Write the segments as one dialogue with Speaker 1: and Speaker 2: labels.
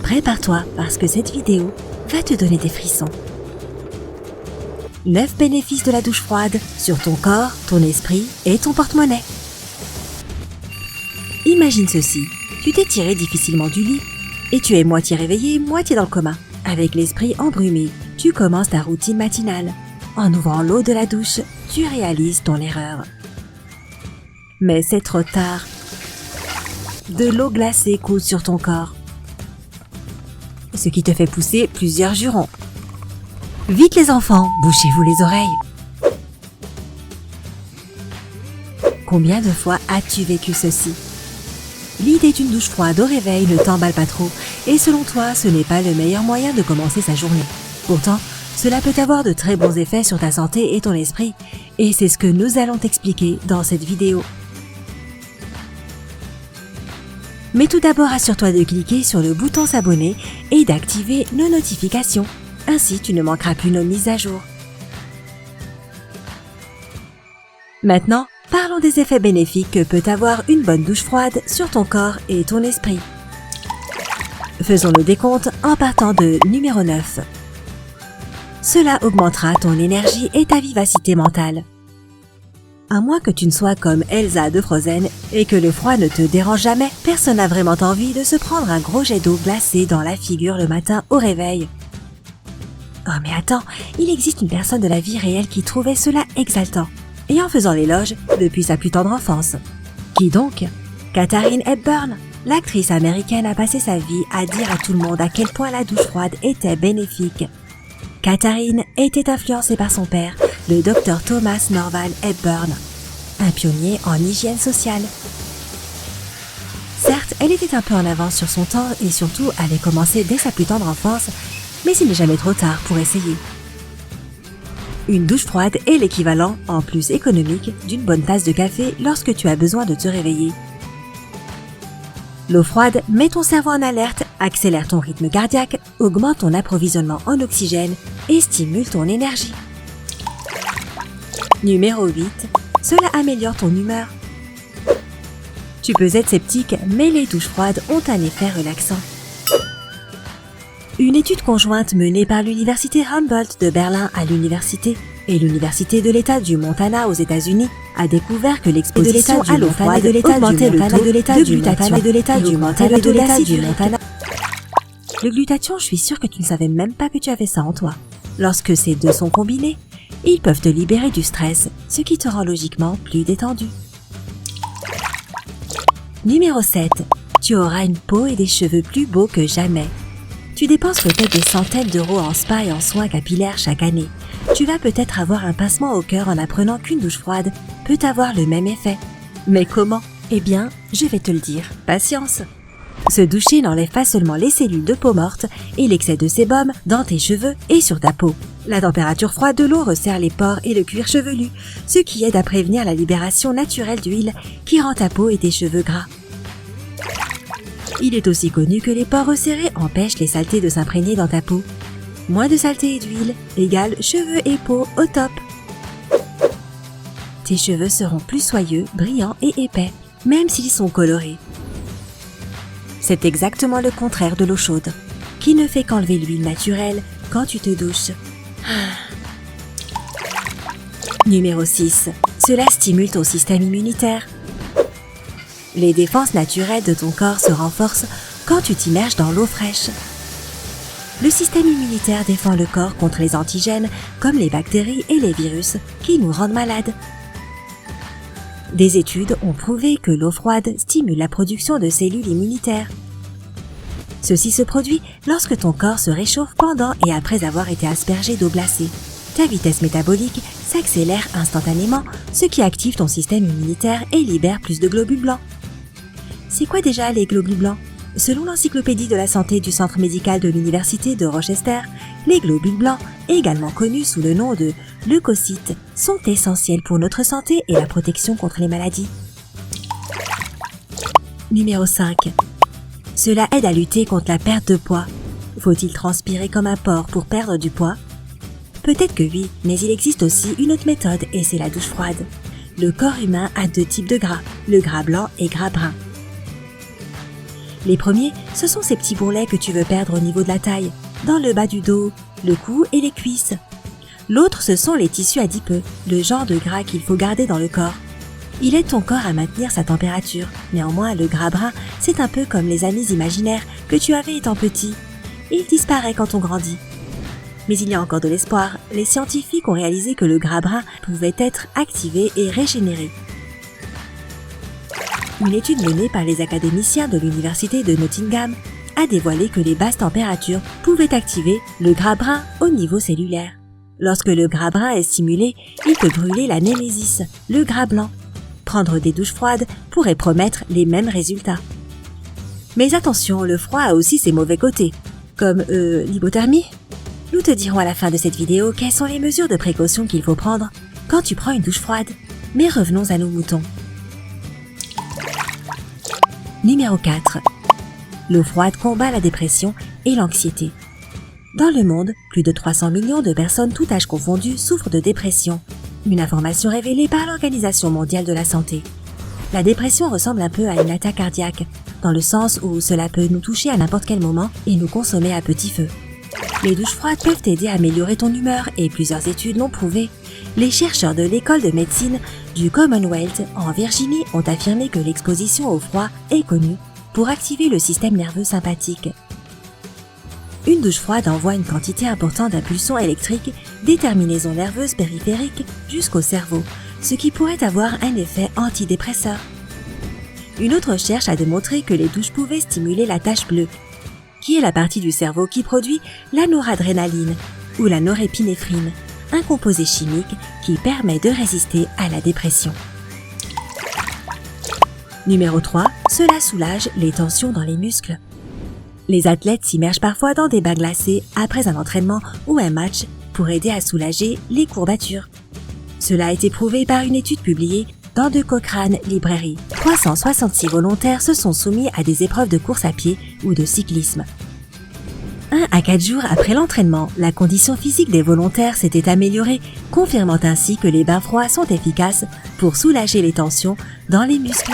Speaker 1: Prépare-toi parce que cette vidéo va te donner des frissons. 9 bénéfices de la douche froide sur ton corps, ton esprit et ton porte-monnaie. Imagine ceci, tu t'es tiré difficilement du lit et tu es moitié réveillé, moitié dans le coma. Avec l'esprit embrumé, tu commences ta routine matinale. En ouvrant l'eau de la douche, tu réalises ton erreur. Mais c'est trop tard. De l'eau glacée coule sur ton corps, ce qui te fait pousser plusieurs jurons. Vite les enfants, bouchez-vous les oreilles. Combien de fois as-tu vécu ceci? L'idée d'une douche froide au réveil ne t'emballe pas trop et selon toi, ce n'est pas le meilleur moyen de commencer sa journée. Pourtant, cela peut avoir de très bons effets sur ta santé et ton esprit et c'est ce que nous allons t'expliquer dans cette vidéo. Mais tout d'abord, assure-toi de cliquer sur le bouton s'abonner et d'activer nos notifications. Ainsi, tu ne manqueras plus nos mises à jour. Maintenant, parlons des effets bénéfiques que peut avoir une bonne douche froide sur ton corps et ton esprit. Faisons le décompte en partant de numéro 9. Cela augmentera ton énergie et ta vivacité mentale. À moins que tu ne sois comme Elsa de Frozen et que le froid ne te dérange jamais, personne n'a vraiment envie de se prendre un gros jet d'eau glacée dans la figure le matin au réveil. Oh mais attends, il existe une personne de la vie réelle qui trouvait cela exaltant, et en faisant l'éloge depuis sa plus tendre enfance. Qui donc? Katharine Hepburn. L'actrice américaine a passé sa vie à dire à tout le monde à quel point la douche froide était bénéfique. Katharine était influencée par son père, le Dr Thomas Norval Hepburn, un pionnier en hygiène sociale. Certes, elle était un peu en avance sur son temps et surtout avait commencé dès sa plus tendre enfance, mais il n'est jamais trop tard pour essayer. Une douche froide est l'équivalent, en plus économique, d'une bonne tasse de café lorsque tu as besoin de te réveiller. L'eau froide met ton cerveau en alerte, accélère ton rythme cardiaque, augmente ton approvisionnement en oxygène et stimule ton énergie. Numéro 8. Cela améliore ton humeur. Tu peux être sceptique, mais les douches froides ont un effet relaxant. Une étude conjointe menée par l'université Humboldt de Berlin à l'université et l'université de l'État du Montana aux États-Unis a découvert que l'exposition à l'eau froide augmentait le taux de glutathion de l'État du Montana et de l'acide du Montana. Le glutathion, je suis sûre que tu ne savais même pas que tu avais ça en toi. Lorsque ces deux sont combinés, ils peuvent te libérer du stress, ce qui te rend logiquement plus détendu. Numéro 7. Tu auras une peau et des cheveux plus beaux que jamais. Tu dépenses peut-être des centaines d'euros en spa et en soins capillaires chaque année. Tu vas peut-être avoir un pincement au cœur en apprenant qu'une douche froide peut avoir le même effet. Mais comment? Eh bien, je vais te le dire. Patience! Se doucher n'enlève pas seulement les cellules de peau morte et l'excès de sébum dans tes cheveux et sur ta peau. La température froide de l'eau resserre les pores et le cuir chevelu, ce qui aide à prévenir la libération naturelle d'huile qui rend ta peau et tes cheveux gras. Il est aussi connu que les pores resserrés empêchent les saletés de s'imprégner dans ta peau. Moins de saleté et d'huile égale cheveux et peau au top. Tes cheveux seront plus soyeux, brillants et épais, même s'ils sont colorés. C'est exactement le contraire de l'eau chaude, qui ne fait qu'enlever l'huile naturelle quand tu te douches. Numéro 6. Cela stimule ton système immunitaire. Les défenses naturelles de ton corps se renforcent quand tu t'immerges dans l'eau fraîche. Le système immunitaire défend le corps contre les antigènes comme les bactéries et les virus qui nous rendent malades. Des études ont prouvé que l'eau froide stimule la production de cellules immunitaires. Ceci se produit lorsque ton corps se réchauffe pendant et après avoir été aspergé d'eau glacée. Ta vitesse métabolique s'accélère instantanément, ce qui active ton système immunitaire et libère plus de globules blancs. C'est quoi déjà les globules blancs? Selon l'encyclopédie de la santé du centre médical de l'université de Rochester, les globules blancs, également connus sous le nom de leucocytes, sont essentiels pour notre santé et la protection contre les maladies. Numéro 5. Cela aide à lutter contre la perte de poids. Faut-il transpirer comme un porc pour perdre du poids? Peut-être que oui, mais il existe aussi une autre méthode et c'est la douche froide. Le corps humain a deux types de gras, le gras blanc et gras brun. Les premiers, ce sont ces petits bourrelets que tu veux perdre au niveau de la taille, dans le bas du dos, le cou et les cuisses. L'autre, ce sont les tissus adipeux, le genre de gras qu'il faut garder dans le corps. Il aide ton corps à maintenir sa température. Néanmoins, le gras brun, c'est un peu comme les amis imaginaires que tu avais étant petit. Il disparaît quand on grandit. Mais il y a encore de l'espoir. Les scientifiques ont réalisé que le gras brun pouvait être activé et régénéré. Une étude menée par les académiciens de l'université de Nottingham a dévoilé que les basses températures pouvaient activer le gras brun au niveau cellulaire. Lorsque le gras brun est stimulé, il peut brûler la némésis, le gras blanc. Prendre des douches froides pourrait promettre les mêmes résultats. Mais attention, le froid a aussi ses mauvais côtés, comme l'hypothermie. Nous te dirons à la fin de cette vidéo quelles sont les mesures de précaution qu'il faut prendre quand tu prends une douche froide. Mais revenons à nos moutons. Numéro 4. L'eau froide combat la dépression et l'anxiété. Dans le monde, plus de 300 millions de personnes tout âge confondu souffrent de dépression. Une information révélée par l'Organisation mondiale de la santé. La dépression ressemble un peu à une attaque cardiaque, dans le sens où cela peut nous toucher à n'importe quel moment et nous consommer à petit feu. Les douches froides peuvent t'aider à améliorer ton humeur et plusieurs études l'ont prouvé. Les chercheurs de l'école de médecine du Commonwealth en Virginie ont affirmé que l'exposition au froid est connue pour activer le système nerveux sympathique. Une douche froide envoie une quantité importante d'impulsions électriques des terminaisons nerveuses périphériques jusqu'au cerveau, ce qui pourrait avoir un effet antidépresseur. Une autre recherche a démontré que les douches pouvaient stimuler la tache bleue, qui est la partie du cerveau qui produit la noradrénaline ou la norépinéphrine, un composé chimique qui permet de résister à la dépression. Numéro 3. Cela soulage les tensions dans les muscles. Les athlètes s'immergent parfois dans des bains glacés après un entraînement ou un match pour aider à soulager les courbatures. Cela a été prouvé par une étude publiée dans The Cochrane Library. 366 volontaires se sont soumis à des épreuves de course à pied ou de cyclisme. 1 à 4 jours après l'entraînement, la condition physique des volontaires s'était améliorée, confirmant ainsi que les bains froids sont efficaces pour soulager les tensions dans les muscles.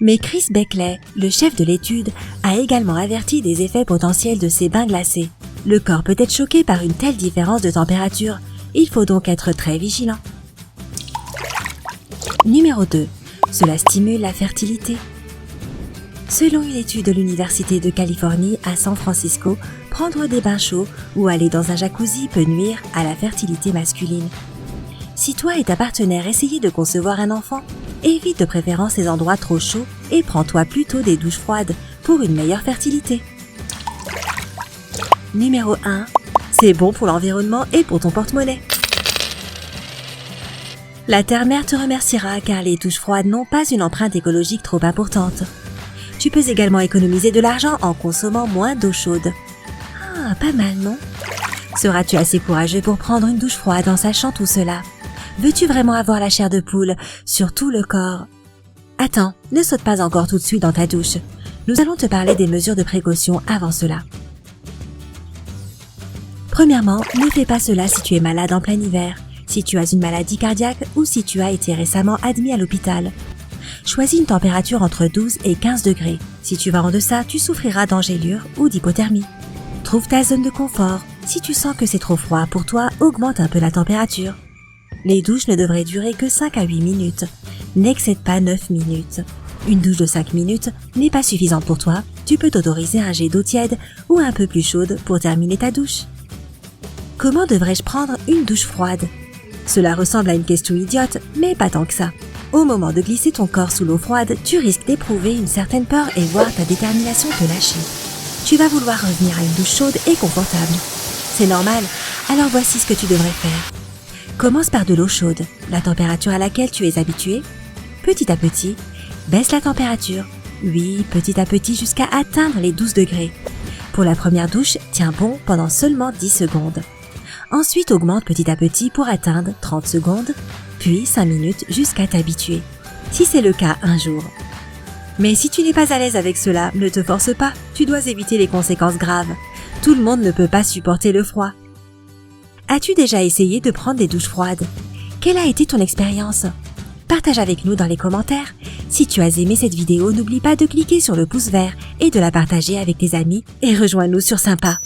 Speaker 1: Mais Chris Beckley, le chef de l'étude, a également averti des effets potentiels de ces bains glacés. Le corps peut être choqué par une telle différence de température, il faut donc être très vigilant. Numéro 2. Cela stimule la fertilité. Selon une étude de l'Université de Californie à San Francisco, prendre des bains chauds ou aller dans un jacuzzi peut nuire à la fertilité masculine. Si toi et ta partenaire essayez de concevoir un enfant, évite de préférence les endroits trop chauds et prends-toi plutôt des douches froides pour une meilleure fertilité. Numéro 1. C'est bon pour l'environnement et pour ton porte-monnaie. La Terre-Mère te remerciera car les douches froides n'ont pas une empreinte écologique trop importante. Tu peux également économiser de l'argent en consommant moins d'eau chaude. Ah, pas mal, non? Seras-tu assez courageux pour prendre une douche froide en sachant tout cela? Veux-tu vraiment avoir la chair de poule sur tout le corps? Attends, ne saute pas encore tout de suite dans ta douche. Nous allons te parler des mesures de précaution avant cela. Premièrement, ne fais pas cela si tu es malade en plein hiver, si tu as une maladie cardiaque ou si tu as été récemment admis à l'hôpital. Choisis une température entre 12 et 15 degrés. Si tu vas en deçà, tu souffriras d'engelure ou d'hypothermie. Trouve ta zone de confort. Si tu sens que c'est trop froid pour toi, augmente un peu la température. Les douches ne devraient durer que 5 à 8 minutes. N'excède pas 9 minutes. Une douche de 5 minutes n'est pas suffisante pour toi. Tu peux t'autoriser un jet d'eau tiède ou un peu plus chaude pour terminer ta douche. Comment devrais-je prendre une douche froide? Cela ressemble à une question idiote, mais pas tant que ça. Au moment de glisser ton corps sous l'eau froide, tu risques d'éprouver une certaine peur et voir ta détermination te lâcher. Tu vas vouloir revenir à une douche chaude et confortable. C'est normal, alors voici ce que tu devrais faire. Commence par de l'eau chaude, la température à laquelle tu es habitué. Petit à petit, baisse la température. Oui, petit à petit jusqu'à atteindre les 12 degrés. Pour la première douche, tiens bon pendant seulement 10 secondes. Ensuite, augmente petit à petit pour atteindre 30 secondes, puis 5 minutes jusqu'à t'habituer. Si c'est le cas, un jour. Mais si tu n'es pas à l'aise avec cela, ne te force pas, tu dois éviter les conséquences graves. Tout le monde ne peut pas supporter le froid. As-tu déjà essayé de prendre des douches froides? Quelle a été ton expérience? partage avec nous dans les commentaires. Si tu as aimé cette vidéo, n'oublie pas de cliquer sur le pouce vert et de la partager avec tes amis et rejoins-nous sur Sympa.